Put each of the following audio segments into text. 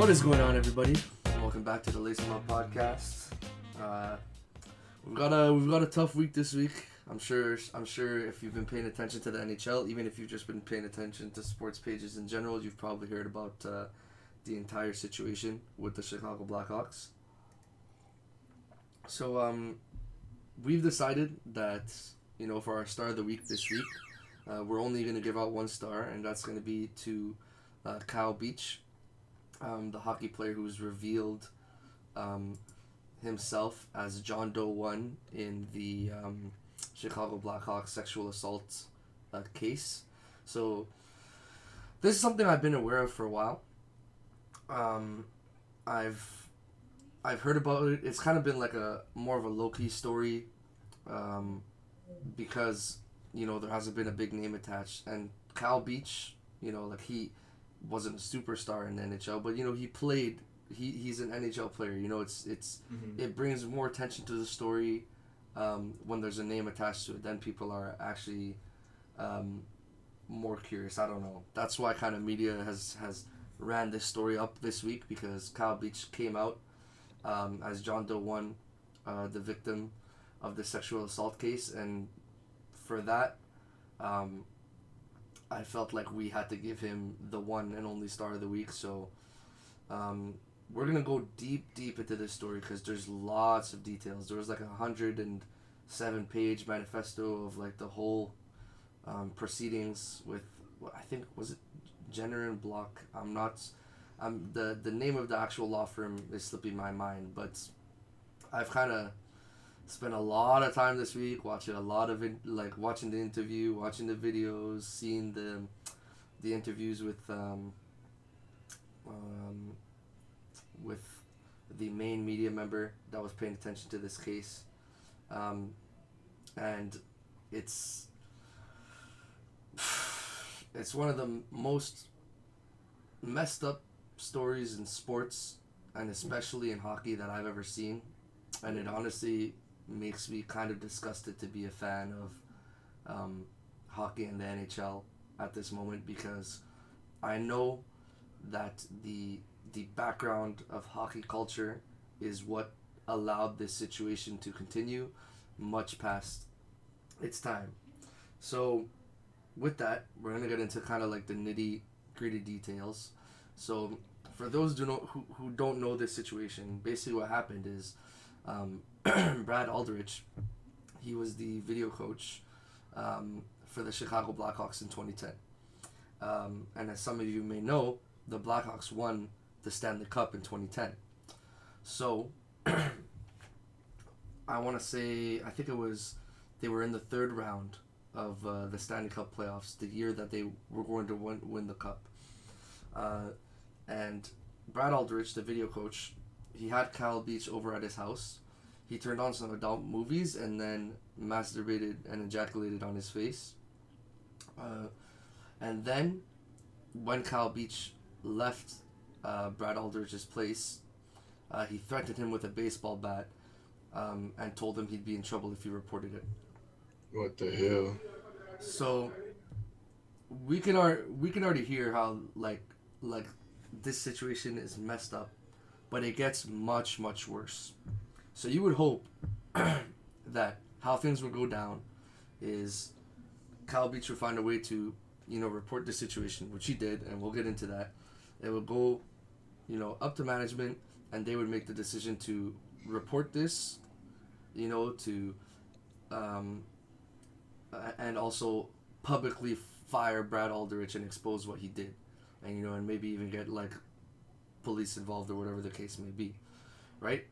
What is going on, everybody? Welcome back to the Lace 'Em Up podcast. We've got a tough week this week. I'm sure if you've been paying attention to the NHL, even if you've just been paying attention to sports pages in general, you've probably heard about the entire situation with the Chicago Blackhawks. So we've decided that for our star of the week this week, we're only going to give out one star, and that's going to be to Kyle Beach. The hockey player who's revealed himself as John Doe 1 in the Chicago Blacawks sexual assault case. So this is something I've been aware of for a while. I've heard about it. It's kind of been like a more of a low-key story because there hasn't been a big name attached. And Kyle Beach, he wasn't a superstar in the NHL, but he played. He's an NHL player. It brings more attention to the story when there's a name attached to it. Then people are actually more curious. I don't know. That's why kind of media has ran this story up this week, because Kyle Beach came out as John Doe 1, the victim of the sexual assault case, and for that, I felt like we had to give him the one and only star of the week. So we're going to go deep into this story because there's lots of details. There was like 107-page manifesto of like the whole proceedings with, I think, was it Jenner and Block? The name of the actual law firm is slipping my mind, but I've kind of spent a lot of time this week watching a lot of it, like watching the interview, watching the videos, seeing the interviews with the main media member that was paying attention to this case, and it's one of the most messed up stories in sports, and especially in hockey, that I've ever seen, and it honestly makes me kind of disgusted to be a fan of hockey and the NHL at this moment, because I know that the background of hockey culture is what allowed this situation to continue much past its time. So with that, we're going to get into kind of like the nitty-gritty details. So for those who don't know this situation, basically what happened is Brad Aldrich, he was the video coach for the Chicago Blackhawks in 2010. And as some of you may know, the Blackhawks won the Stanley Cup in 2010. So I want to say, I think they were in the third round of the Stanley Cup playoffs, the year that they were going to win the cup. And Brad Aldrich, the video coach, he had Kyle Beach over at his house. He turned on some adult movies and then masturbated and ejaculated on his face. And then, when Kyle Beach left Brad Aldrich's place, he threatened him with a baseball bat and told him he'd be in trouble if he reported it. What the hell? So we can already hear how like this situation is messed up, but it gets much worse. So you would hope that how things would go down is Kyle Beach would find a way to, report the situation, which he did, and we'll get into that. It would go, up to management, and they would make the decision to report this, to, and also publicly fire Brad Aldrich and expose what he did, and and maybe even get like police involved or whatever the case may be, right?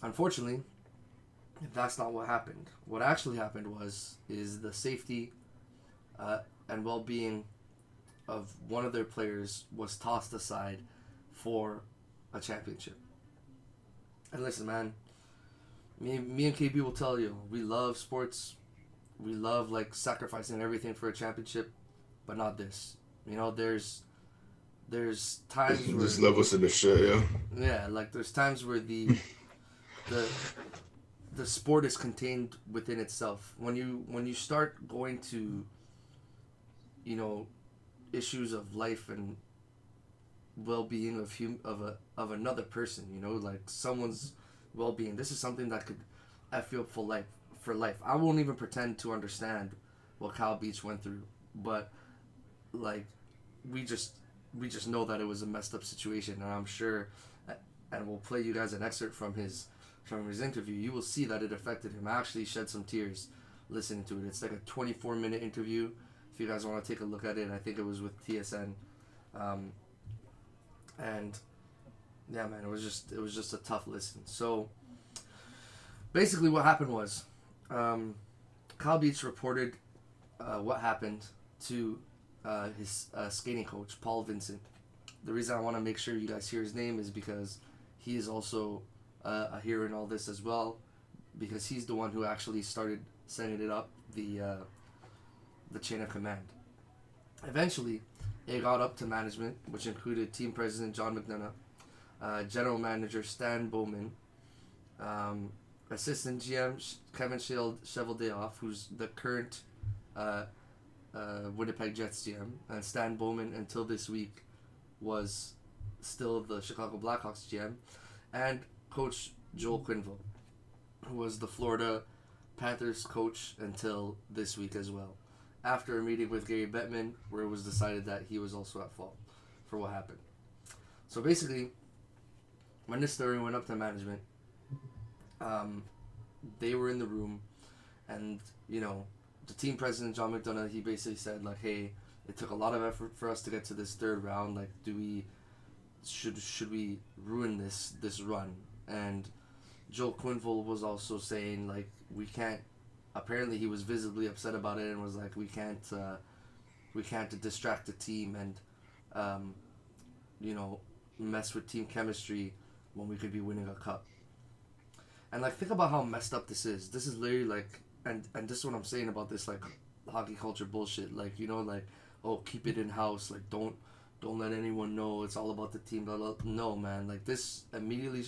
Unfortunately, that's not what happened. What actually happened is the safety and well-being of one of their players was tossed aside for a championship. And listen, man, me and KB will tell you, we love sports. We love like sacrificing everything for a championship, but not this. There's times where There's levels to the shit, yeah. Yeah, like there's times where the sport is contained within itself. When you start going to issues of life and well-being of another person. You know, like someone's well-being. This is something that could F you up for life. For life, I won't even pretend to understand what Kyle Beach went through, but like we just know that it was a messed up situation, and I'm sure, and we'll play you guys an excerpt from his interview. You will see that it affected him. I actually shed some tears listening to it. It's like a 24-minute interview. If you guys want to take a look at it, I think it was with TSN, and yeah, man, it was just a tough listen. So basically, what happened was, Kyle Beach reported what happened to his skating coach, Paul Vincent. The reason I want to make sure you guys hear his name is because he is also a hero in all this as well, because he's the one who actually started setting it up, the chain of command. Eventually, it got up to management, which included team president John McDonough, general manager Stan Bowman, assistant GM Kevin Cheveldayoff, who's the current Winnipeg Jets GM, and Stan Bowman until this week was still the Chicago Blackhawks GM, and coach Joel Quenneville, who was the Florida Panthers coach until this week as well, after a meeting with Gary Bettman where it was decided that he was also at fault for what happened. So basically, when this story went up to management, they were in the room, and you know, the team president John McDonough, he basically said like, hey, it took a lot of effort for us to get to this third round. Like, should we ruin this run? And Joel Quenneville was also saying like, we can't. Apparently, he was visibly upset about it and was like, we can't distract the team and you know, mess with team chemistry when we could be winning a cup. And like, think about how messed up this is. This is literally like, and this is what I'm saying about this like hockey culture bullshit. Like, you know, like, oh, keep it in house. Like, don't let anyone know. It's all about the team. Blah, blah. No, man. Like, this immediately,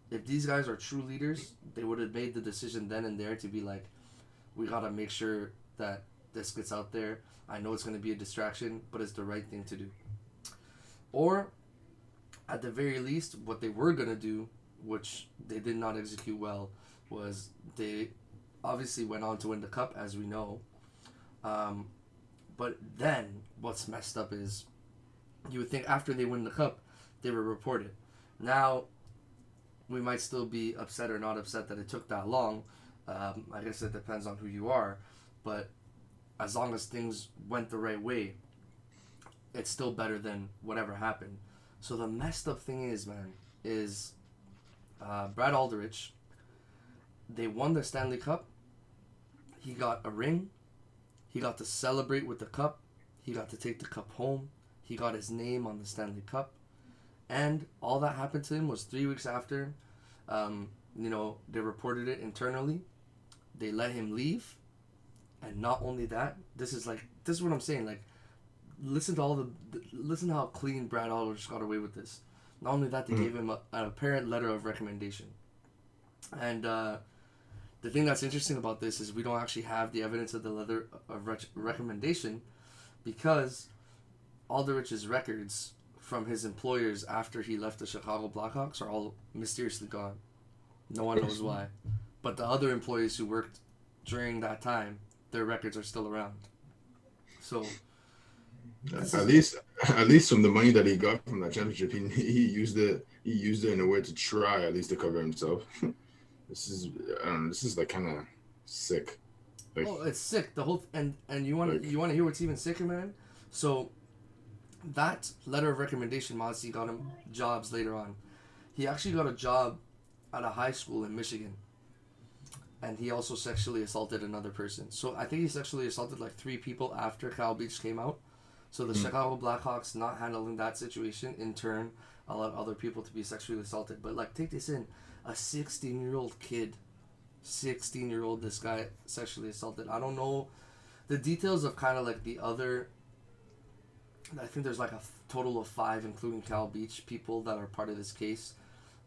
if these guys are true leaders, they would have made the decision then and there to be like, we gotta make sure that this gets out there. I know it's gonna be a distraction, but it's the right thing to do. Or, at the very least, what they were gonna do, which they did not execute well, was they obviously went on to win the cup, as we know. But then, what's messed up is, you would think after they win the cup, they were reported. Now, we might still be upset or not upset that it took that long. I guess it depends on who you are. But as long as things went the right way, it's still better than whatever happened. So the messed up thing is, man, is Brad Aldrich, they won the Stanley Cup. He got a ring. He got to celebrate with the cup. He got to take the cup home. He got his name on the Stanley Cup. And all that happened to him was 3 weeks after, you know, they reported it internally. They let him leave. And not only that, this is what I'm saying. Like, listen to how clean Brad Aldrich got away with this. Not only that, they gave him an apparent letter of recommendation. And the thing that's interesting about this is we don't actually have the evidence of the letter of recommendation, because Aldrich's records from his employers after he left the Chicago Blackhawks are all mysteriously gone. No one knows why. But the other employees who worked during that time, their records are still around. So at least from the money that he got from that championship, he used it in a way to try at least to cover himself. This is like kind of sick. Like, oh, it's sick. The whole and you want to hear what's even sicker, man? So that letter of recommendation, Mozzie got him jobs later on. He actually got a job at a high school in Michigan. And he also sexually assaulted another person. So I think he sexually assaulted like 3 people after Kyle Beach came out. So the Chicago Blackhawks not handling that situation, in turn, allowed other people to be sexually assaulted. But like, take this in. A 16-year-old kid, this guy sexually assaulted. I don't know the details of kind of like the other. I think there's like a total of 5, including Kyle Beach, people that are part of this case.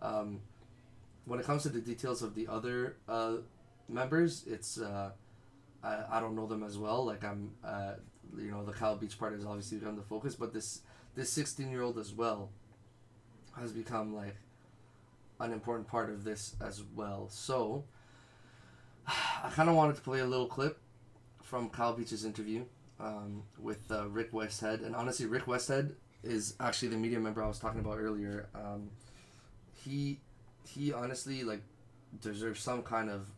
When it comes to the details of the other members, it's I don't know them as well. Like I'm, you know, the Kyle Beach part has obviously become the focus, but this this 16-year-old as well has become like an important part of this as well. So I kind of wanted to play a little clip from Kyle Beach's interview with Rick Westhead. And honestly, Rick Westhead is actually the media member I was talking about earlier. He honestly like deserves some kind of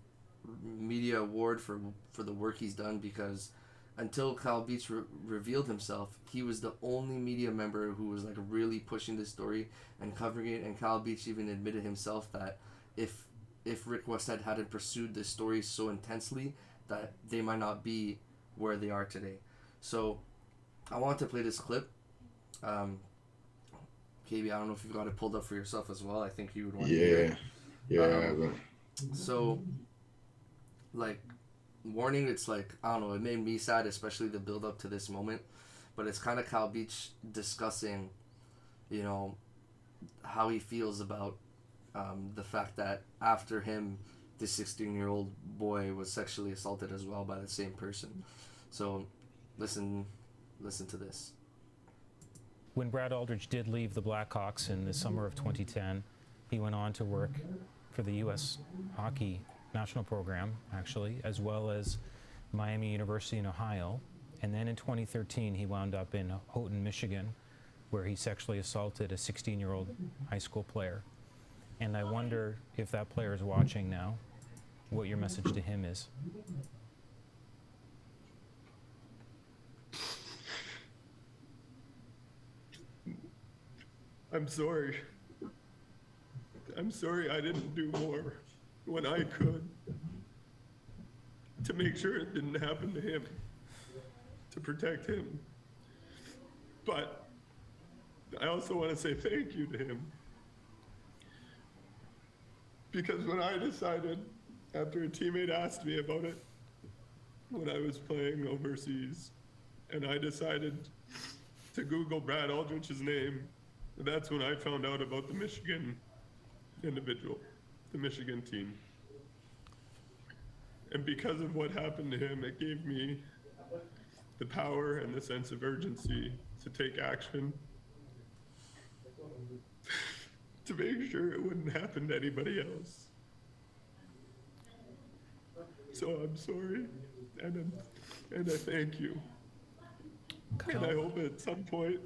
media award for the work he's done, because until Kyle Beach revealed himself, he was the only media member who was like really pushing this story and covering it. And Kyle Beach even admitted himself that if Rick Westhead hadn't pursued this story so intensely, that they might not be where they are today. So I want to play this clip. KB, I don't know if you've got it pulled up for yourself as well. I think you would want to hear it. Yeah. So, like, warning, it's like, I don't know, it made me sad, especially the build up to this moment. But it's kind of Kyle Beach discussing, you know, how he feels about the fact that after him, this 16-year-old boy was sexually assaulted as well by the same person. So, listen to this. When Brad Aldridge did leave the Blackhawks in the summer of 2010, he went on to work for the U.S. hockey national program, actually, as well as Miami University in Ohio. And then in 2013, he wound up in Houghton, Michigan, where he sexually assaulted a 16-year-old high school player. And I wonder if that player is watching now, what your message to him is. I'm sorry. I'm sorry I didn't do more when I could to make sure it didn't happen to him, to protect him. But I also want to say thank you to him. Because when I decided, after a teammate asked me about it, when I was playing overseas, and I decided to Google Brad Aldrich's name, that's when I found out about the Michigan individual, the Michigan team. And because of what happened to him, it gave me the power and the sense of urgency to take action to make sure it wouldn't happen to anybody else. So I'm sorry, and I thank you. And I hope at some point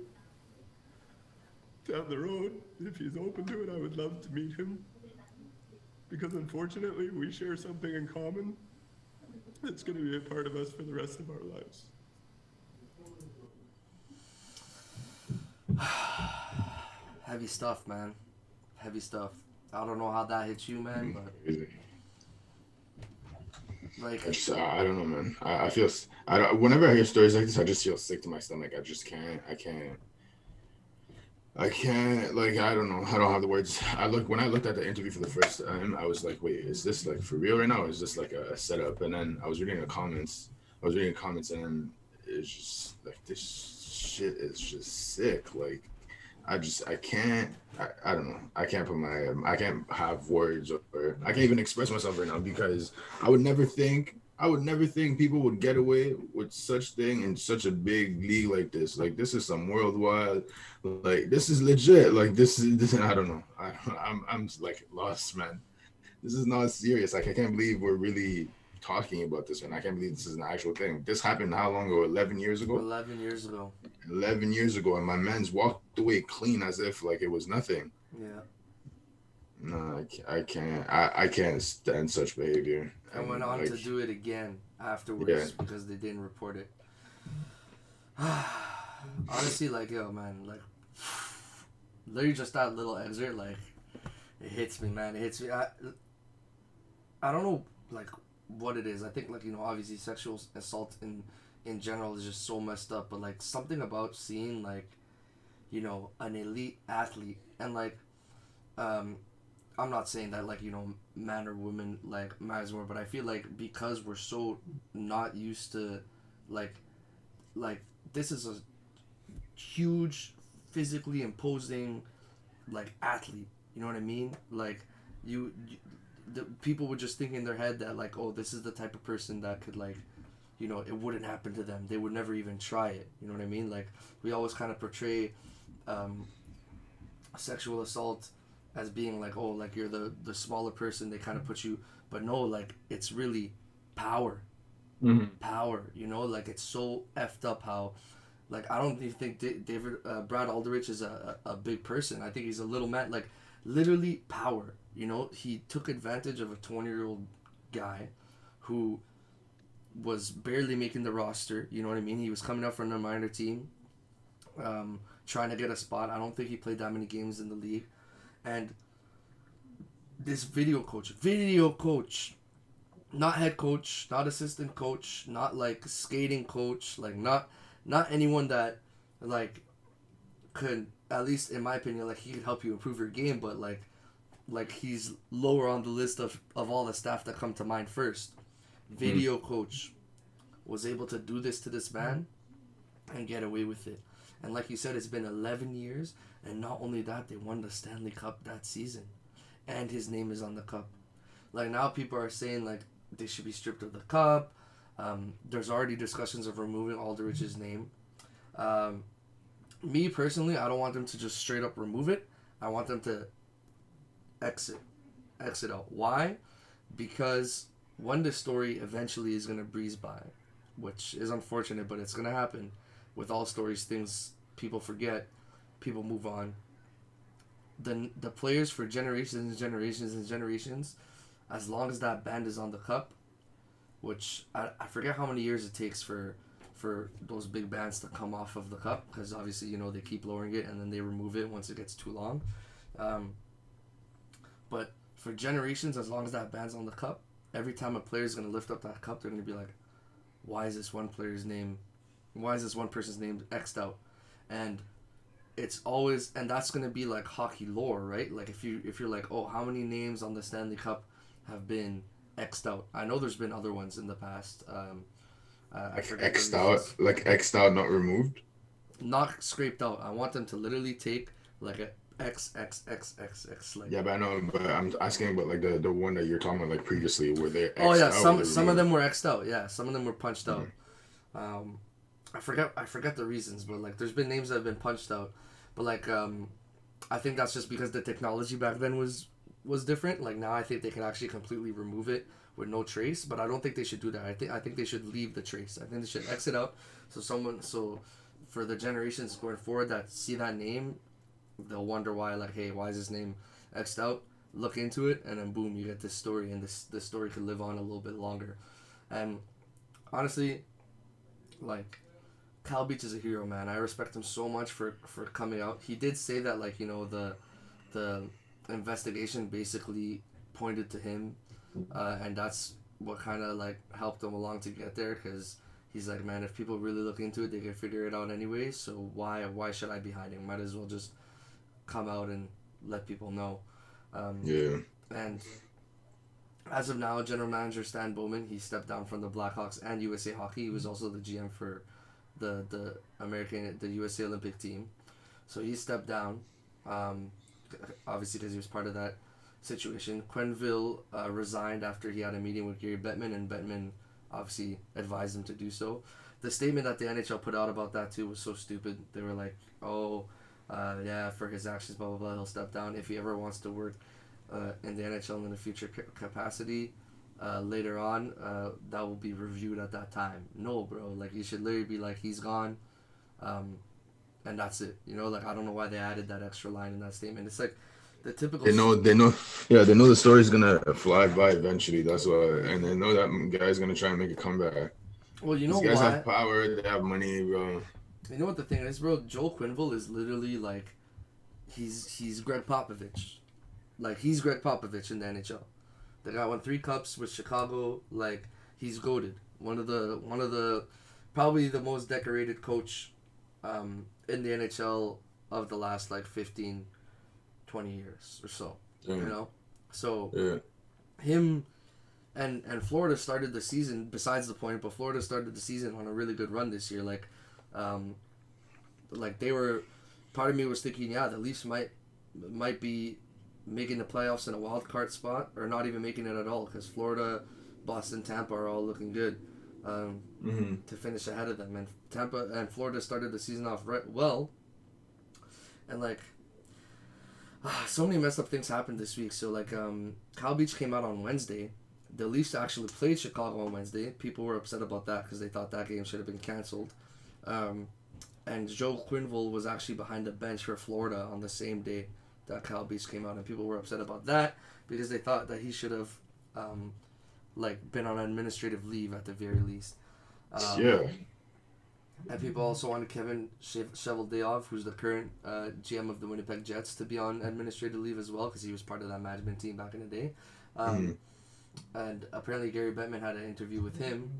down the road, if he's open to it, I would love to meet him. Because unfortunately, we share something in common that's going to be a part of us for the rest of our lives. Heavy stuff, man. Heavy stuff. I don't know how that hits you, man, but like, I don't know, man. I feel whenever I hear stories like this, I just feel sick to my stomach. I can't, like, I don't know. I don't have the words. When I looked at the interview for the first time, I was like, wait, is this like for real right now? Or is this like a setup? And then I was reading the comments, and it's just like, this shit is just sick. Like, I can't have words, or I can't even express myself right now, because I would never think people would get away with such thing in such a big league like this. Like, this is some worldwide, like, this is legit. Like, this I don't know. I'm like lost, man. This is not serious. Like, I can't believe we're really talking about this, and I can't believe this is an actual thing. This happened how long ago? 11 years ago? 11 years ago. 11 years ago, and my man's walked away clean as if like it was nothing. Yeah. No, I can't stand such behavior. And went on to do it again afterwards because they didn't report it. Honestly, like, yo, man, like, literally just that little excerpt, like, it hits me, man. It hits me. I don't know, like, what it is. I think, like, you know, obviously sexual assault in general is just so messed up, but, like, something about seeing, like, you know, an elite athlete, and, like, I'm not saying that, like, you know, man or woman, like, matters more, but I feel like because we're so not used to, like this is a huge, physically imposing, like, athlete, you know what I mean? Like, the people would just think in their head that, like, oh, this is the type of person that could, like, you know, it wouldn't happen to them. They would never even try it, you know what I mean? Like, we always kind of portray sexual assault as being like, oh, like you're the smaller person, they kind of put you, but no, like it's really power. Power, you know, like it's so effed up how, like, I don't even think Brad Aldrich is a big person. I think he's a little man, like literally power, you know. He took advantage of a 20-year-old guy who was barely making the roster, you know what I mean. He was coming up from a minor team, trying to get a spot. I don't think he played that many games in the league. And this video coach, not head coach, not assistant coach, not like skating coach, like not anyone that like could, at least in my opinion, like he could help you improve your game, but like he's lower on the list of all the staff that come to mind first. Video coach was able to do this to this man and get away with it. And like you said, it's been 11 years, and not only that, they won the Stanley Cup that season, and his name is on the cup. Like now people are saying like they should be stripped of the cup. There's already discussions of removing Aldrich's name. Me personally, I don't want them to just straight up remove it. I want them to exit out. Why? Because when this story eventually is going to breeze by, which is unfortunate, but it's going to happen. With all stories, things people forget, people move on. The players for generations and generations and generations, as long as that band is on the cup, which I forget how many years it takes for those big bands to come off of the cup, because obviously, you know, they keep lowering it and then they remove it once it gets too long. But for generations, as long as that band's on the cup, every time a player is going to lift up that cup, they're going to be like, why is this one person's name X'd out? And it's always, and that's going to be like hockey lore, right? Like if you're like, oh, how many names on the Stanley Cup have been X'd out? I know there's been other ones in the past. I forget X'd out, like X'd out, not removed? Not scraped out. I want them to literally take like a X. Like, Yeah, but I know, but I'm asking about like the one that you're talking about, like previously, where they X'd oh yeah, out, some of them were X'd out. Yeah, some of them were punched out. I forget the reasons, but like there's been names that have been punched out, but like I think that's just because the technology back then was different. Like now I think they can actually completely remove it with no trace, but I don't think they should do that. I think they should leave the trace. I think they should exit out, so for the generations going forward that see that name, they'll wonder why, like, hey, why is this name X'd out? Look into it, and then boom, you get this story, and this story could live on a little bit longer. And honestly, like, Cal Beach is a hero, man. I respect him so much for coming out. He did say that, like, you know, the investigation basically pointed to him, and that's what kind of like helped him along to get there, because he's like, man, if people really look into it, they can figure it out anyway, so why should I be hiding? Might as well just come out and let people know. Yeah. And as of now, general manager Stan Bowman, he stepped down from the Blackhawks and USA Hockey. He was also the GM for the USA Olympic team, so he stepped down, obviously because he was part of that situation. Quenneville resigned after he had a meeting with Gary Bettman, and Bettman obviously advised him to do so. The statement that the NHL put out about that too was so stupid. They were like, oh, yeah, for his actions, blah blah blah, he'll step down. If he ever wants to work in the NHL in a future capacity later on, that will be reviewed at that time. No, bro, like you should literally be like, he's gone, and that's it. You know, like I don't know why they added that extra line in that statement. It's like the typical. They know the story's gonna fly by eventually. That's why, and they know that guy's gonna try and make a comeback. Well, you know These guys why? have power. They have money, bro. You know what the thing is, bro? Joel Quenneville is literally like, he's Greg Popovich. Like, he's Greg Popovich in the NHL. The guy won 3 cups with Chicago. Like, he's goated. One of the probably the most decorated coach in the NHL of the last like 15, 20 years or so. Yeah. You know? So Yeah. him and Florida started the season, besides the point, but Florida started the season on a really good run this year. Like they were, part of me was thinking, yeah, the Leafs might be making the playoffs in a wild card spot, or not even making it at all, because Florida, Boston, Tampa are all looking good to finish ahead of them. And Tampa and Florida started the season off well, And like, so many messed up things happened this week. So like, Kyle Beach came out on Wednesday. The Leafs actually played Chicago on Wednesday. People were upset about that because they thought that game should have been canceled. And Joe Quenneville was actually behind the bench for Florida on the same day that Kyle Beach came out, and people were upset about that because they thought that he should have been on administrative leave at the very least. Yeah. And people also wanted Kevin Cheveldayoff, who's the current GM of the Winnipeg Jets, to be on administrative leave as well because he was part of that management team back in the day. And apparently Gary Bettman had an interview with him,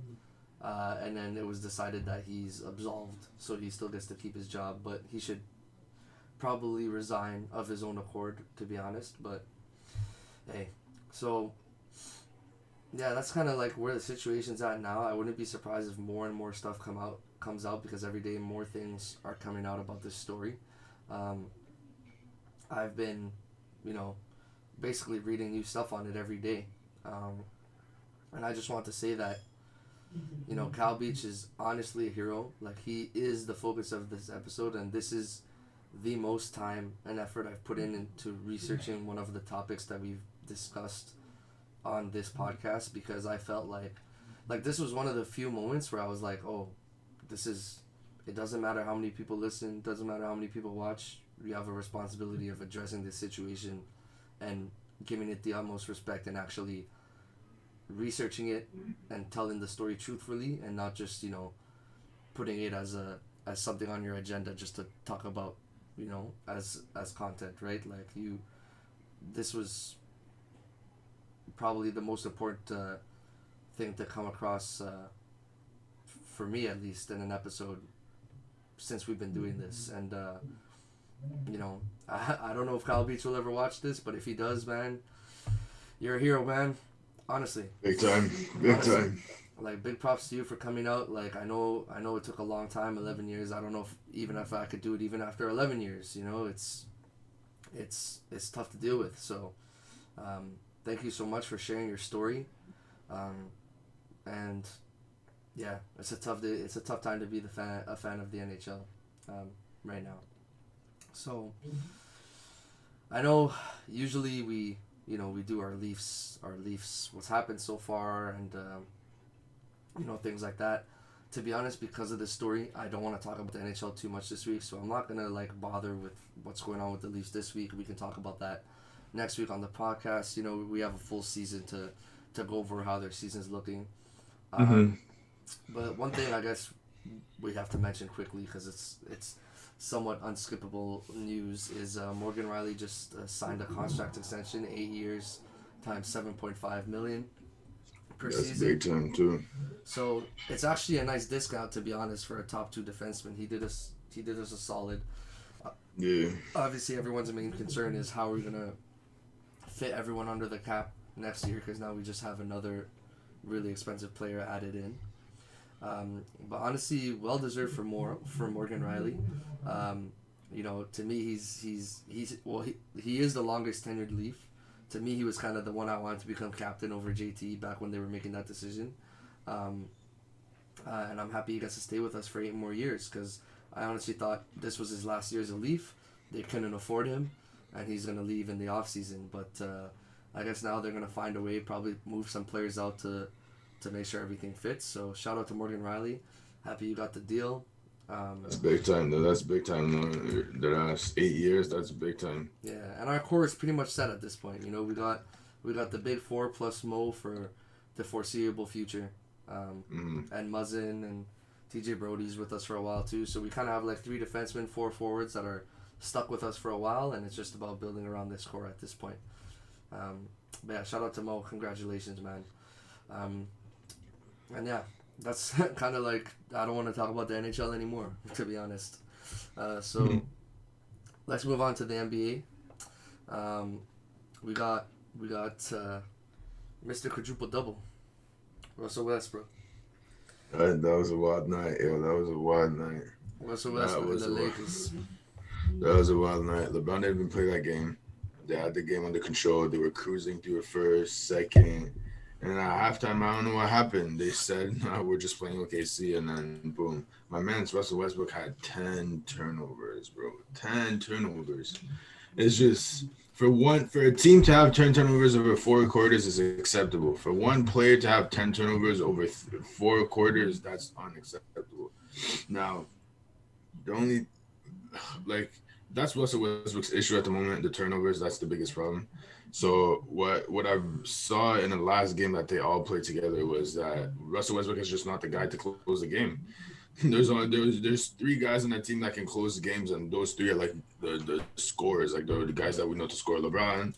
and then it was decided that he's absolved, so he still gets to keep his job, but he should probably resign of his own accord, to be honest. But hey, so yeah, that's kind of like where the situation's at now. I wouldn't be surprised if more and more stuff comes out because every day more things are coming out about this story. I've been, basically reading new stuff on it every day. And I just want to say that, Kyle Beach is honestly a hero. Like, he is the focus of this episode, and this is the most time and effort I've put into researching one of the topics that we've discussed on this podcast, because I felt like this was one of the few moments where I was like, oh, it doesn't matter how many people listen, doesn't matter how many people watch, we have a responsibility of addressing this situation and giving it the utmost respect and actually researching it and telling the story truthfully and not just, putting it as something on your agenda just to talk about, as content, right? Like, this was probably the most important thing to come across, for me at least, in an episode since we've been doing this. And I don't know if Kyle Beach will ever watch this, but if he does, man, you're a hero, man. Honestly. Big time. Time. Like, big props to you for coming out. Like, I know it took a long time, 11 years. I don't know if I could do it even after 11 years. It's tough to deal with. So, thank you so much for sharing your story. And yeah, it's a tough time to be a fan of the NHL right now. So, I know usually we do our Leafs, what's happened so far, and things like that. To be honest, because of this story, I don't want to talk about the NHL too much this week, so I'm not gonna bother with what's going on with the Leafs this week. We can talk about that next week on the podcast. We have a full season to go over how their season's looking. But one thing I guess we have to mention quickly, because it's somewhat unskippable news, is Morgan Reilly just signed a contract extension, 8 years times $7.5 million per season. That's big time too. So it's actually a nice discount, to be honest, for a top 2 defenseman. He did us a solid. Yeah. Obviously, everyone's main concern is how we're gonna fit everyone under the cap next year, because now we just have another really expensive player added in. But honestly, well deserved for Morgan Reilly. To me, he is the longest tenured Leaf. To me, he was kind of the one I wanted to become captain over JT back when they were making that decision. And I'm happy he gets to stay with us for 8 more years, because I honestly thought this was his last year as a Leaf. They couldn't afford him, and he's going to leave in the offseason. But I guess now they're going to find a way, probably move some players out to make sure everything fits. So shout out to Morgan Reilly. Happy you got the deal. That's big time, though. That's big time. The last 8 years, that's big time. Yeah, and our core is pretty much set at this point. We got the big 4 plus Mo for the foreseeable future, and Muzzin and TJ Brody's with us for a while too. So we kind of have 3 defensemen, 4 forwards that are stuck with us for a while, and it's just about building around this core at this point. But yeah, shout out to Mo. Congratulations, man. And yeah, that's kind of I don't want to talk about the NHL anymore, to be honest. So let's move on to the NBA. We got Mr. Quadruple Double, Russell Westbrook. That was a wild night. Yeah, that was a wild night. Russell Westbrook and the Lakers. That was a wild night. LeBron didn't even play that game. They had the game under control. They were cruising through a first, second, And at halftime, I don't know what happened. They said, no, we're just playing OKC, and then boom. My man's Russell Westbrook had 10 turnovers, bro. 10 turnovers. It's just for a team to have 10 turnovers over 4 quarters is acceptable. For one player to have 10 turnovers over 4 quarters, that's unacceptable. Now, the only that's Russell Westbrook's issue at the moment. The turnovers, that's the biggest problem. So what I saw in the last game that they all played together was that Russell Westbrook is just not the guy to close the game. There's 3 guys on that team that can close the games, and those 3 are like the scorers, like the guys that we know to score. LeBron,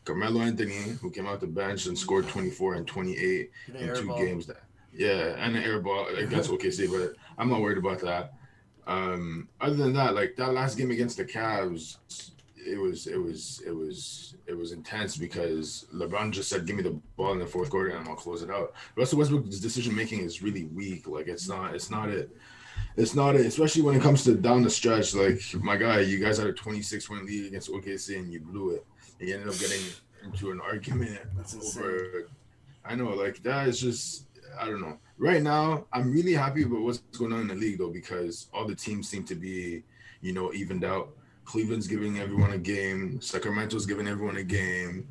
Carmelo Anthony, who came out the bench and scored 24 and 28 in 2 games. And an air ball against OKC, but I'm not worried about that. Other than that, like that last game against the Cavs, it was intense because LeBron just said, "Give me the ball in the 4th quarter, and I'll close it out." Russell Westbrook's decision making is really weak. Like it's not it. Especially when it comes to down the stretch. Like my guy, you guys had a 26-point lead against OKC and you blew it. And you ended up getting into an argument over. I know, like that is just. I don't know. Right now, I'm really happy about what's going on in the league, though, because all the teams seem to be, evened out. Cleveland's giving everyone a game. Sacramento's giving everyone a game.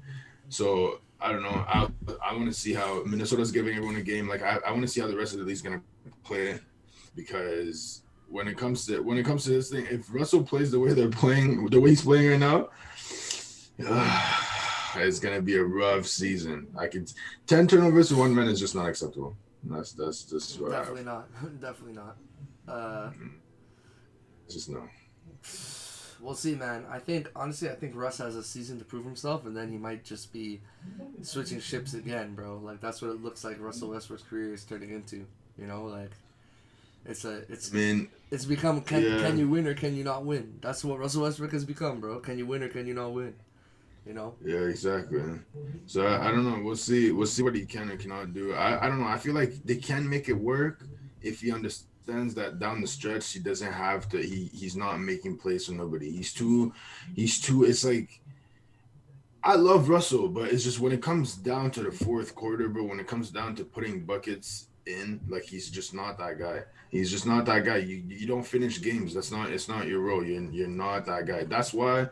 So, I don't know. I want to see how Minnesota's giving everyone a game. Like, I want to see how the rest of the league's going to play, because when it comes to this thing, if Russell plays the way he's playing right now, it's gonna be a rough season. 10 turnovers to 1 man is just not acceptable. That's just what definitely not. Definitely not. Just no. We'll see, man. I think Russ has a season to prove himself, and then he might just be switching ships again, bro. Like that's what it looks like Russell Westbrook's career is turning into. Like it's become can you win or can you not win? That's what Russell Westbrook has become, bro. Can you win or can you not win? Yeah, exactly. So I don't know. We'll see what he can and cannot do. I don't know. I feel like they can make it work if he understands that down the stretch he doesn't have to. He's not making plays for nobody. He's too. It's like I love Russell, but it's just when it comes down to the 4th quarter, bro. When it comes down to putting buckets in, like he's just not that guy. He's just not that guy. You don't finish games. It's not your role. You're not that guy. That's why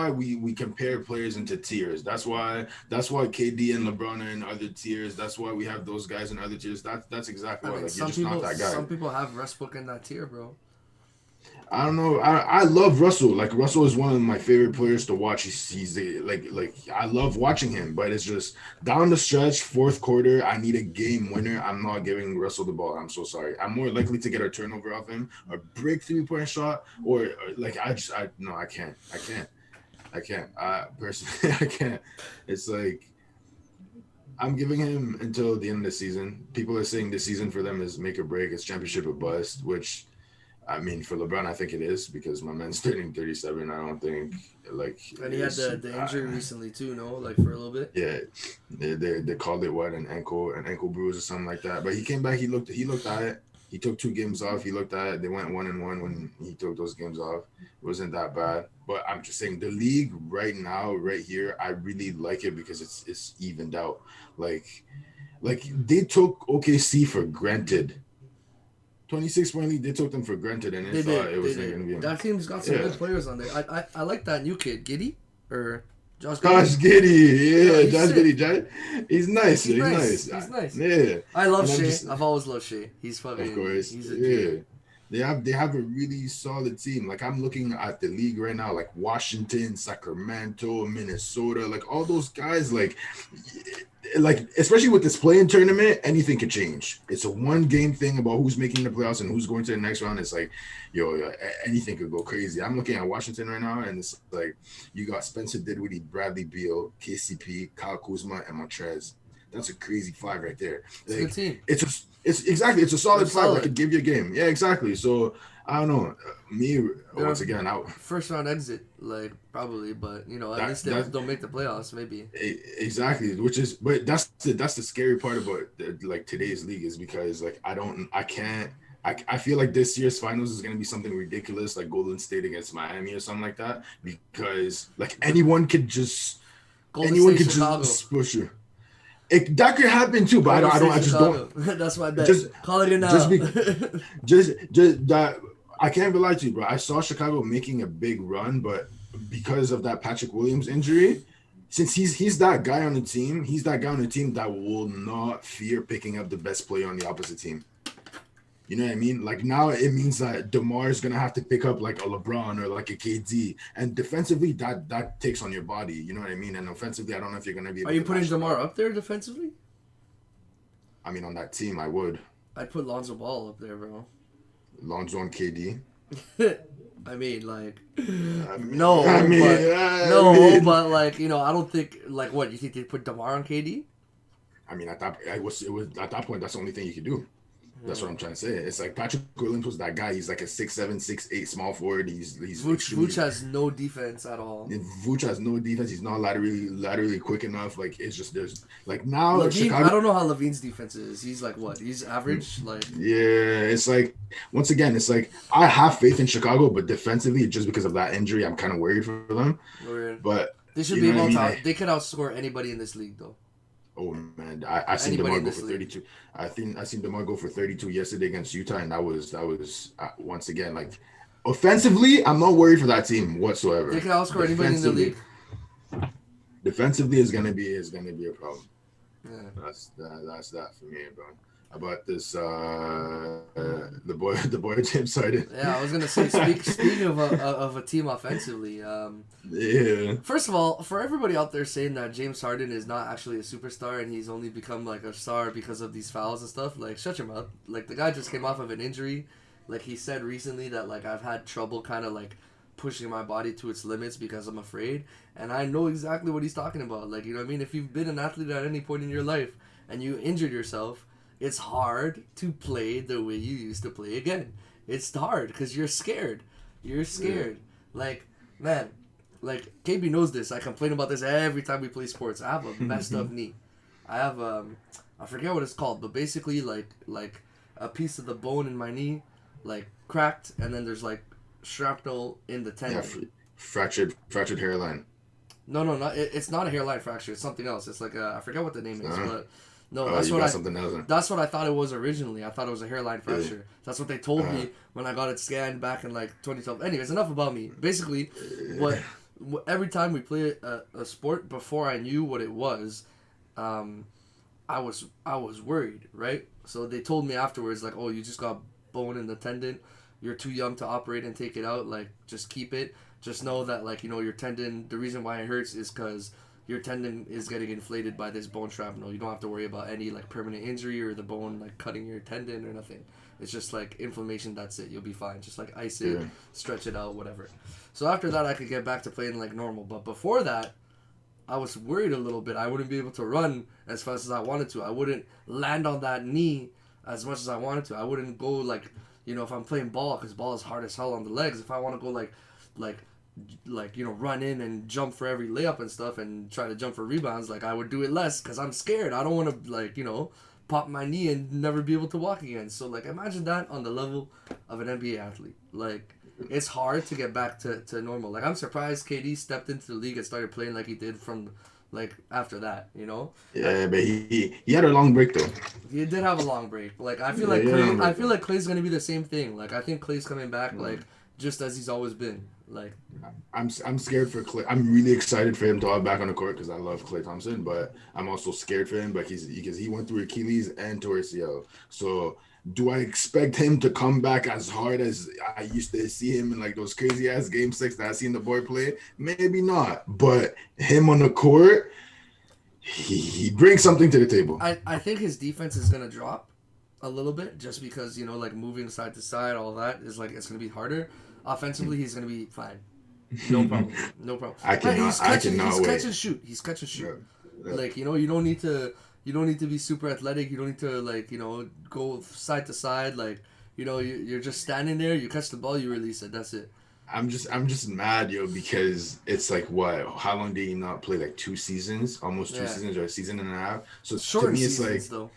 we compare players into tiers. That's why KD and LeBron are in other tiers. That's why we have those guys in other tiers. That's exactly why. Like, you're just not that guy. Some people have Westbrook in that tier, bro. I don't know. I love Russell. Like Russell is one of my favorite players to watch. He's like I love watching him, but it's just down the stretch, 4th quarter. I need a game winner. I'm not giving Russell the ball. I'm so sorry. I'm more likely to get a turnover off him, a break 3-point shot, or like I can't. Personally, I can't. It's like I'm giving him until the end of the season. People are saying this season for them is make or break. It's championship or bust, which. I mean, for LeBron, I think it is because my man's turning 37. I don't think like. And he had the injury recently too, no? Like for a little bit. Yeah, they called it what an ankle bruise or something like that. But he came back. He looked at it. He took 2 games off. He looked at it. They went 1-1 when he took those games off. It wasn't that bad. But I'm just saying the league right now, right here, I really like it because it's evened out. Like they took OKC for granted. 26-point lead, they took them for granted, and they thought it wasn't going to be. That team's got some good players on there. I like that new kid, Giddey, or Josh Giddey. Yeah, Josh Giddey. He's nice. He's nice. Yeah. I love Shea. I've always loved Shea. He's fucking. Of course. He's a kid. They have a really solid team. Like I'm looking at the league right now, like Washington, Sacramento, Minnesota, like all those guys, like especially with this play-in tournament, anything could change. It's a 1-game thing about who's making the playoffs and who's going to the next round. It's like, anything could go crazy. I'm looking at Washington right now, and it's like you got Spencer Dinwiddie, Bradley Beal, KCP, Kyle Kuzma, and Montrez. That's a crazy 5 right there. It's a good team. It's a solid 5 that could give you a game. Yeah, exactly. So I don't know. Once again, first round exit, like probably, but at least they don't make the playoffs, maybe. Exactly, but that's the scary part about like today's league is because like I feel like this year's finals is gonna be something ridiculous, like Golden State against Miami or something like that, because like anyone could just push you. That could happen too, but I just don't. That's my bet. Just- Calling it now. Just that I can't even lie to you, bro. I saw Chicago making a big run, but because of that Patrick Williams injury, since he's that guy on the team, he's that guy on the team that will not fear picking up the best player on the opposite team. You know what I mean? Like now it means that DeMar is gonna have to pick up like a LeBron or like a KD, and defensively that takes on your body. You know what I mean? And offensively, I don't know if you're gonna be able Are you to putting match DeMar that. up there defensively? I mean, on that team, I would. I'd put Lonzo Ball up there, bro. Lonzo and KD. I mean, like, I mean, but like, you know, I don't think like what you think they put DeMar on KD? I mean, at that at that point, that's the only thing you could do. That's what I'm trying to say. It's like Patrick Williams was that guy. He's like a 6'7", 6'8" small forward. He's Vooch has no defense at all. Vooch has no defense. He's not laterally quick enough. Like it's just there's like now Levine, Chicago, I don't know how Levine's defense is. He's like what? He's average. Like yeah, it's like once again, it's like I have faith in Chicago, but defensively, just because of that injury, I'm kind of worried for them. But they should you be know able what I to. mean? They could outscore anybody in this league, though. Oh man, I seen Anybody DeMar in go this for league. 32. I seen DeMar go for 32 yesterday against Utah, and that was once again like offensively, I'm not worried for that team whatsoever. They can outscore anybody in the league. Defensively is gonna be a problem. Yeah. That's that for me, bro. How about this? The boy James Harden. Yeah, I was gonna say. Speaking of a team offensively, Yeah. first of all, for everybody out there saying that James Harden is not actually a superstar and he's only become like a star because of these fouls and stuff, like shut your mouth. Like the guy just came off of an injury. Like he said recently that like I've had trouble kind of like pushing my body to its limits because I'm afraid, and I know exactly what he's talking about. Like, you know what I mean? If you've been an athlete at any point in your life and you injured yourself, it's hard to play the way you used to play again. It's hard because you're scared. You're scared. Yeah. Like, man, like KB knows this. I complain about this every time we play sports. I have a messed up knee. I have I forget what it's called, but basically like a piece of the bone in my knee like cracked, and then there's like shrapnel in the tendon. Yeah, fractured hairline. No, it's not a hairline fracture. It's something else. It's like I forget what the name is, but no, something else. That's what I thought it was originally. I thought it was a hairline fracture. Yeah. That's what they told me when I got it scanned back in like 2012. Anyways, enough about me. Basically, what every time we play a sport, before I knew what it was, I was worried, right? So they told me afterwards, like, oh, you just got bone in the tendon. You're too young to operate and take it out. Like, just keep it. Just know that, like, you know, your tendon, the reason why it hurts is because your tendon is getting inflated by this bone shrapnel. You don't have to worry about any, like, permanent injury or the bone, like, cutting your tendon or nothing. It's just, like, inflammation, that's it. You'll be fine. Just, like, ice it, stretch it out, whatever. So after that, I could get back to playing, like, normal. But before that, I was worried a little bit. I wouldn't be able to run as fast as I wanted to. I wouldn't land on that knee as much as I wanted to. I wouldn't go, like, you know, if I'm playing ball, because ball is hard as hell on the legs. If I want to go, like, you know, run in and jump for every layup and stuff and try to jump for rebounds, like, I would do it less because I'm scared. I don't want to, like, you know, pop my knee and never be able to walk again. So, like, imagine that on the level of an NBA athlete. Like, it's hard to get back to normal. Like, I'm surprised KD stepped into the league and started playing like he did from, like, after that, you know? Yeah, but he had a long break, though. He did have a long break. Like, I feel like Clay, I feel like Clay's going to be the same thing. Like, I think Clay's coming back, like, just as he's always been. Like, I'm scared for Clay. I'm really excited for him to have back on the court because I love Klay Thompson, but I'm also scared for him because he went through Achilles and tore ACL. So do I expect him to come back as hard as I used to see him in like those crazy ass game 6 that I seen the boy play? Maybe not, but him on the court, he brings something to the table. I think his defense is gonna drop a little bit just because, you know, like moving side to side, all that is like it's gonna be harder. Offensively, he's gonna be fine. No problem. No problem. He's catch and shoot. He's catch and shoot. Yeah. Like, you know, you don't need to be super athletic. You don't need to, like, you know, go side to side. Like, you know, you're just standing there. You catch the ball. You release it. That's it. I'm just mad, yo, because it's like what? How long did he not play? Like 2 seasons, almost 2 seasons or a season and a half. So short to me, it's seasons, like though.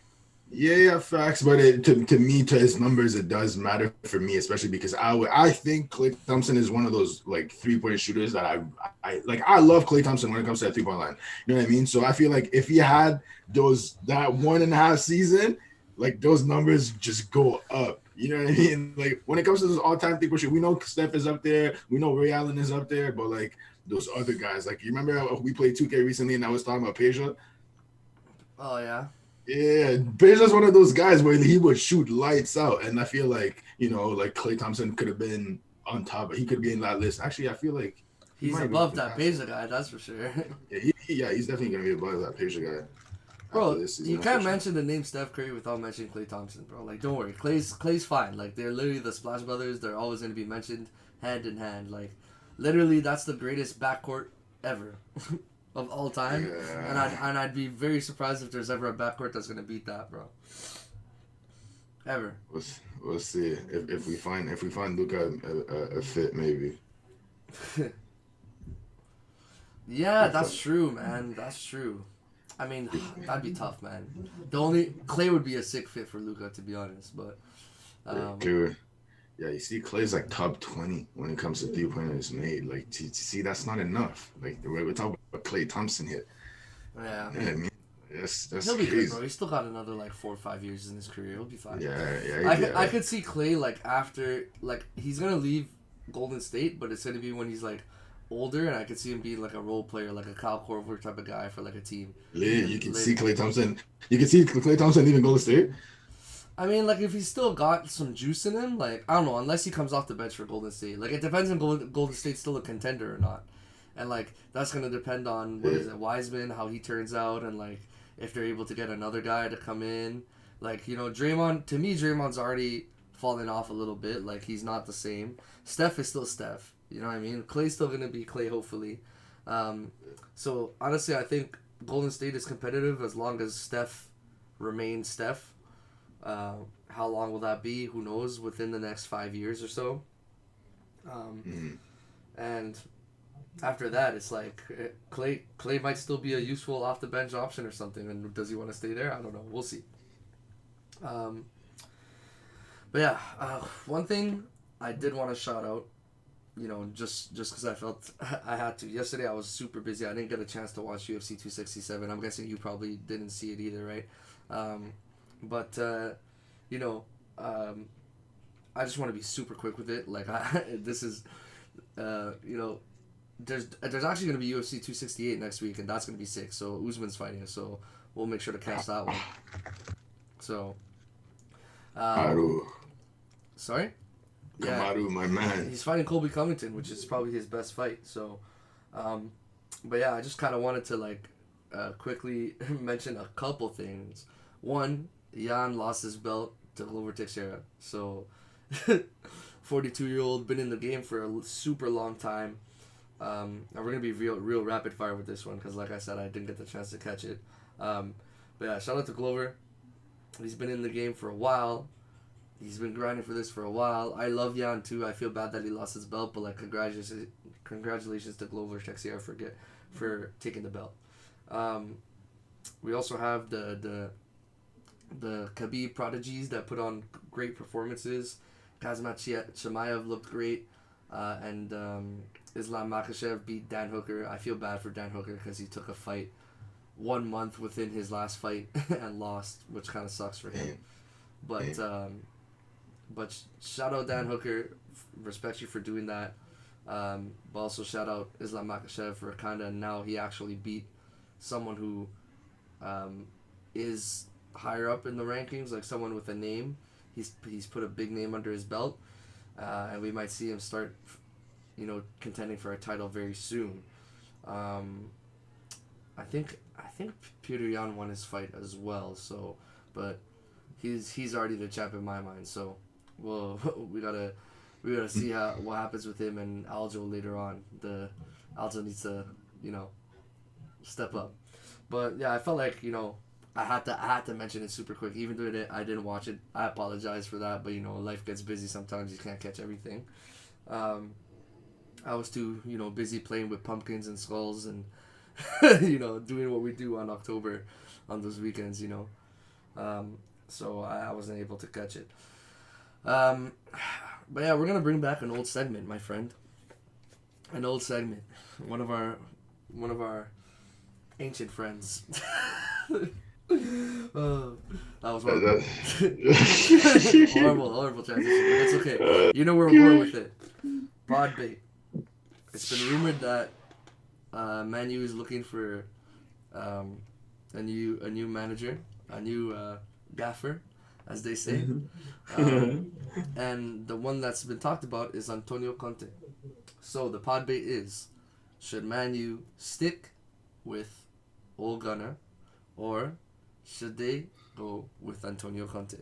Yeah, facts. But to me, to his numbers, it does matter for me, especially because I think Klay Thompson is one of those like 3-point shooters that I like. I love Klay Thompson when it comes to that 3-point line. You know what I mean? So I feel like if he had that 1.5 season, like those numbers just go up. You know what I mean? Like when it comes to those all-time 3-point shooters, we know Steph is up there, we know Ray Allen is up there, but like those other guys, like you remember we played 2K recently and I was talking about Peja. Oh yeah. Yeah, Beja's one of those guys where he would shoot lights out, and I feel like like Klay Thompson could have been on top. He could be in that list. Actually, I feel like He's might above be that past Beza guy, that's for sure. Yeah, he's definitely gonna be above that Peja guy after Bro, this season. you can't mention the name Steph Curry without mentioning Klay Thompson, bro. Like, don't worry, Klay's fine. Like, they're literally the Splash Brothers. They're always gonna be mentioned hand in hand. Like, literally, that's the greatest backcourt ever of all time. Yeah. And I'd be very surprised if there's ever a backcourt that's gonna beat that, bro. Ever. We'll see if we find Luka a fit maybe. Yeah, that's true, man. That's true. I mean, that'd be tough, man. Clay would be a sick fit for Luka, to be honest. But Dude, yeah, you see, Clay's like top 20 when it comes to 3-pointers made. Like, to see, that's not enough. Like, we're talking about Klay Thompson here. yeah, I mean, that's he'll be crazy. good, bro. He's still got another like 4 or 5 years in his career. He'll be fine. Yeah. I could see Clay like after he's gonna leave Golden State, but it's gonna be when he's like older, and I could see him being like a role player, like a Kyle Korver type of guy for like a team. You can see Klay Thompson. You can see Klay Thompson leaving Golden State. I mean, like if he's still got some juice in him, like I don't know, unless he comes off the bench for Golden State. Like it depends on Golden State's still a contender or not, and like that's gonna depend on what is it, Wiseman, how he turns out, and like if they're able to get another guy to come in. Like Draymond. To me, Draymond's already fallen off a little bit. Like he's not the same. Steph is still Steph. You know what I mean? Clay's still gonna be Clay, hopefully. So honestly, I think Golden State is competitive as long as Steph remains Steph. How long will that be? Who knows? Within the next 5 years or so. And after that, it's like Clay might still be a useful off the bench option or something. And does he want to stay there? I don't know. We'll see. But yeah, one thing I did want to shout out. Just because I felt I had to. Yesterday I was super busy. I didn't get a chance to watch UFC 267. I'm guessing you probably didn't see it either, right? But I just want to be super quick with it. Like this is, there's actually going to be UFC 268 next week, and that's going to be sick. So Usman's fighting, so we'll make sure to catch that one. So, sorry. Kamaru, my man. He's fighting Colby Covington, which is probably his best fight. So, but yeah, I just kind of wanted to quickly mention a couple things. One, Jan lost his belt to Glover Teixeira. So, 42-year-old, been in the game for a super long time. And we're gonna be real rapid fire with this one because, like I said, I didn't get the chance to catch it. But yeah, shout out to Glover. He's been in the game for a while. He's been grinding for this for a while. I love Jan too. I feel bad that he lost his belt, but congratulations to Glover Teixeira for taking the belt. We also have the Khabib prodigies that put on great performances. Kazmat Chimaev looked great, and Islam Makhachev beat Dan Hooker. I feel bad for Dan Hooker because he took a fight 1 month within his last fight and lost, which kind of sucks for him. But shout out Dan Hooker, respect you for doing that. But also shout out Islam Makhachev for now he actually beat someone who is higher up in the rankings, like someone with a name. He's put a big name under his belt, and we might see him start, contending for a title very soon. I think Peter Yan won his fight as well. So, but he's already the champ in my mind. So. Well, we gotta see what happens with him and Aljo later on. Aljo needs to, step up. But yeah, I felt like I had to mention it super quick, even though I didn't watch it. I apologize for that, but life gets busy sometimes. You can't catch everything. I was too busy playing with pumpkins and skulls and doing what we do on October on those weekends. so I wasn't able to catch it. But yeah, we're gonna bring back an old segment, my friend. An old segment. One of our ancient friends. That was horrible. horrible transition. But it's okay. You know where we're going with it. Podbate. It's been rumored that Man U is looking for a new manager, a new gaffer, as they say. And the one that's been talked about is Antonio Conte. So the Podbate is, should Man U stick with Ole Gunnar, or should they go with Antonio Conte?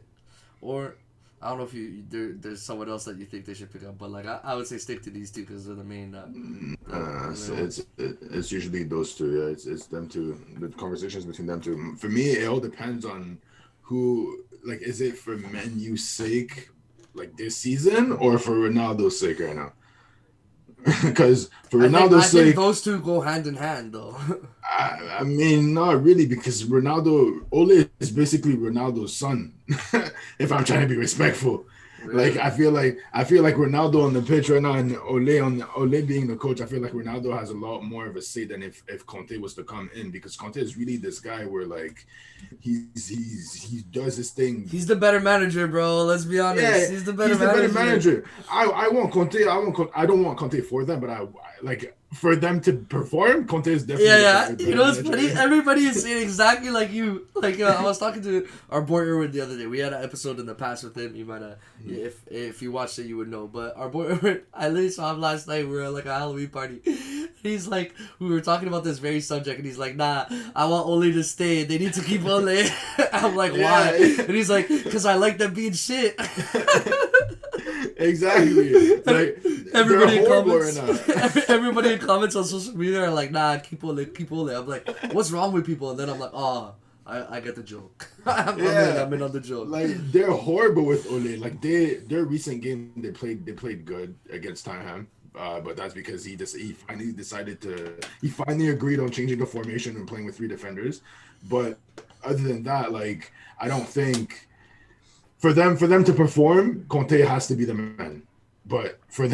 Or I don't know if there's someone else that you think they should pick up, but like I would say stick to these two because they're the main. It's usually those two. Yeah, it's them two. The conversations between them two. For me, it all depends on who. Like, is it for Man U's sake, like this season, or for Ronaldo's sake right now? Because for Ronaldo's sake, those two go hand in hand, though. I mean, not really, because Ole is basically Ronaldo's son. If I'm trying to be respectful, really? Like I feel like Ronaldo on the pitch right now, and Ole being the coach, I feel like Ronaldo has a lot more of a say than if Conte was to come in, because Conte is really this guy where like he does his thing. He's the better manager, bro. Let's be honest. Yeah, he's the better manager. I want Conte. I don't want Conte for them, but I like. For them to perform, Conte is definitely. Yeah. You know what's funny? Everybody is saying exactly like you. Like I was talking to our boy Erwin the other day. We had an episode in the past with him. You might have, if you watched it, you would know. But our boy Erwin, I literally saw him last night. We were at like a Halloween party. He's like, we were talking about this very subject, and he's like, nah, I want Ole to stay. They need to keep Ole. I'm like, why? And he's like, because I like them being shit. Exactly. Like everybody in comments on social media are like, nah, keep Ole. I'm like, what's wrong with people? And then I'm like, oh, I get the joke. I'm in on the joke. Like they're horrible with Ole. Like their recent game they played good against Tottenham. But that's because he finally agreed on changing the formation and playing with 3 defenders. But other than that, like I don't think for them to perform, Conte has to be the man. But for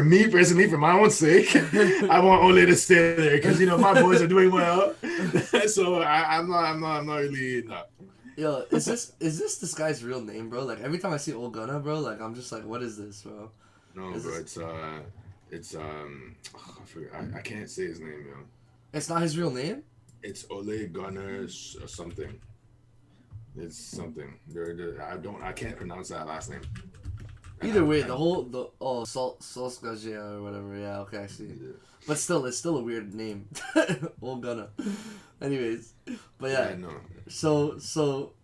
me personally, for my own sake, I want Ole to stay there because my boys are doing well. So I'm not really. No. Yo, is this guy's real name, bro? Like every time I see Ole Gunnar, bro, like I'm just like, what is this, bro? No, bro, I can't say his name, yo. It's not his real name? It's Ole Gunnar something. It's something. I can't pronounce that last name. Either way, Solskjaer or whatever. Yeah, okay, I see. Yeah. But still, it's still a weird name. Ole Gunnar. Anyways, but yeah. No. So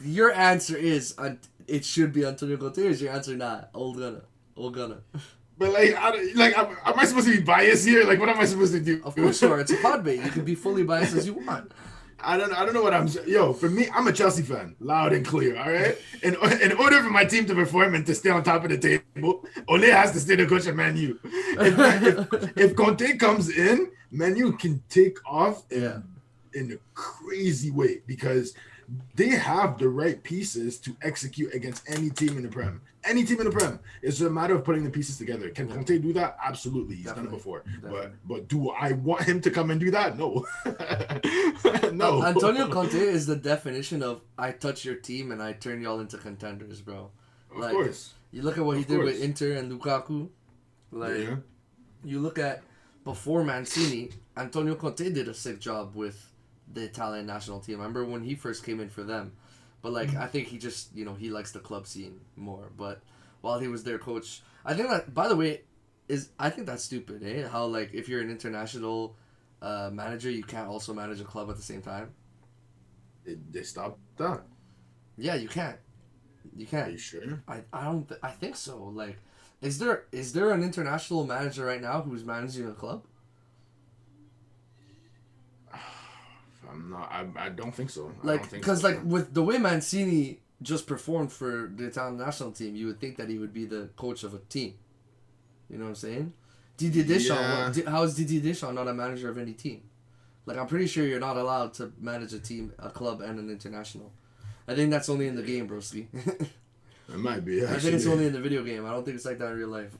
your answer is it should be Antonio Conte, or is your answer not Ole Gunnar? But am I supposed to be biased here? Like, what am I supposed to do? Of course you are. It's a Podbate. You can be fully biased as you want. I don't know what I'm. Yo, for me, I'm a Chelsea fan, loud and clear. All right. In order for my team to perform and to stay on top of the table, Ole has to stay the coach of Man U. If Conte comes in, Man U can take off in a crazy way because they have the right pieces to execute against any team in the Prem. Any team in the Prem. It's a matter of putting the pieces together. Can Conte do that? Absolutely. He's done it before. But do I want him to come and do that? No. No. Antonio Conte is the definition of I touch your team and I turn y'all into contenders, bro. Of course. You look at what he did with Inter and Lukaku. You look at before Mancini, Antonio Conte did a sick job with the Italian national team. I remember when he first came in for them. But, I think he just, he likes the club scene more. But while he was their coach, I think that, by the way, I think that's stupid, eh? How, if you're an international manager, you can't also manage a club at the same time. They stopped that. Yeah, you can't. You can't. Are you sure? I think so. Is there an international manager right now who's managing a club? I don't think so. Because with the way Mancini just performed for the Italian national team, you would think that he would be the coach of a team. You know what I'm saying? Didier Deschamps. How is Didier Deschamps not a manager of any team? I'm pretty sure you're not allowed to manage a team, a club, and an international. I think that's only in the game, broski. It might be. I think it's only in the video game. I don't think it's like that in real life.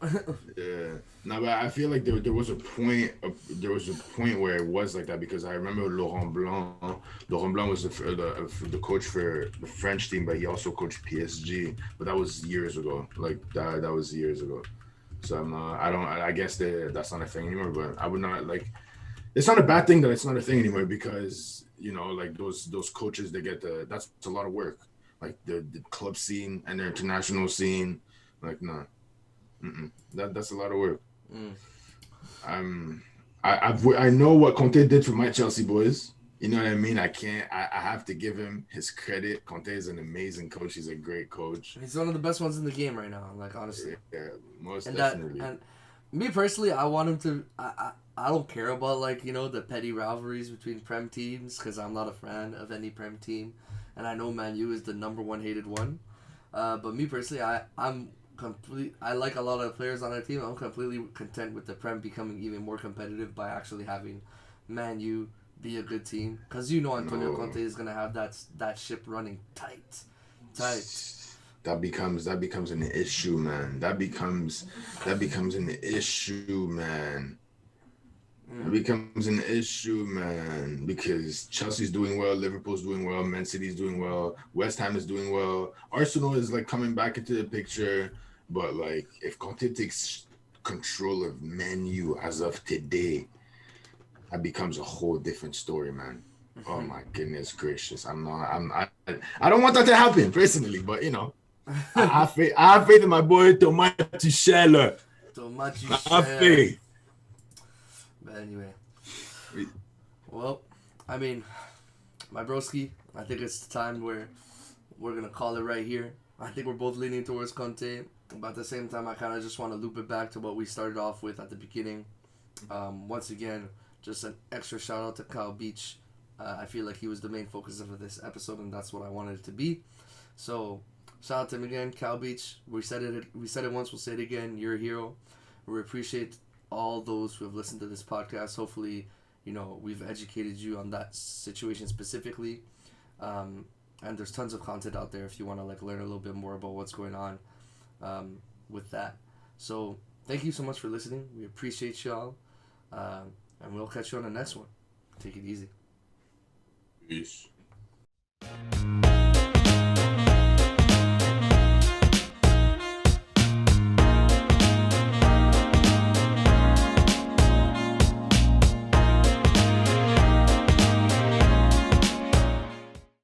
Yeah. No, but I feel like there was a point. There was a point where it was like that because I remember Laurent Blanc. Laurent Blanc was the coach for the French team, but he also coached PSG. But that was years ago. Like that was years ago. So I'm not. I don't. I guess that's not a thing anymore. But I would not like. It's not a bad thing that it's not a thing anymore because like those coaches they get that's a lot of work. Like the club scene and the international scene, like nah, that's a lot of work. I know what Conte did for my Chelsea boys. You know what I mean? I have to give him his credit. Conte is an amazing coach. He's a great coach. He's one of the best ones in the game right now. Like honestly. Yeah, most And definitely. and me personally, I want him to. I don't care about the petty rivalries between Prem teams because I'm not a fan of any Prem team, and I know Man U is the number one hated one. But me personally, I like a lot of the players on our team. I'm completely content with the Prem becoming even more competitive by actually having Man U be a good team because Antonio Conte is gonna have that ship running tight. That becomes an issue, man. That becomes an issue, man. It becomes an issue, man, because Chelsea's doing well, Liverpool's doing well, Man City's doing well, West Ham is doing well, Arsenal is like coming back into the picture, but like if Conte takes control of Man U as of today, that becomes a whole different story, man. Oh my goodness gracious! I don't want that to happen personally, but I have faith in my boy Thomas Tuchel. I have faith. But anyway, well, I mean, my broski, I think it's the time where we're going to call it right here. I think we're both leaning towards Conte, but at the same time, I kind of just want to loop it back to what we started off with at the beginning. Once again, just an extra shout out to Kyle Beach. I feel like he was the main focus of this episode, and that's what I wanted it to be. So, shout out to him again, Kyle Beach. We said it once, we'll say it again. You're a hero. We appreciate all those who have listened to this podcast. Hopefully, we've educated you on that situation specifically. And there's tons of content out there if you want to learn a little bit more about what's going on with that. So thank you so much for listening. We appreciate y'all. And we'll catch you on the next one. Take it easy. Peace.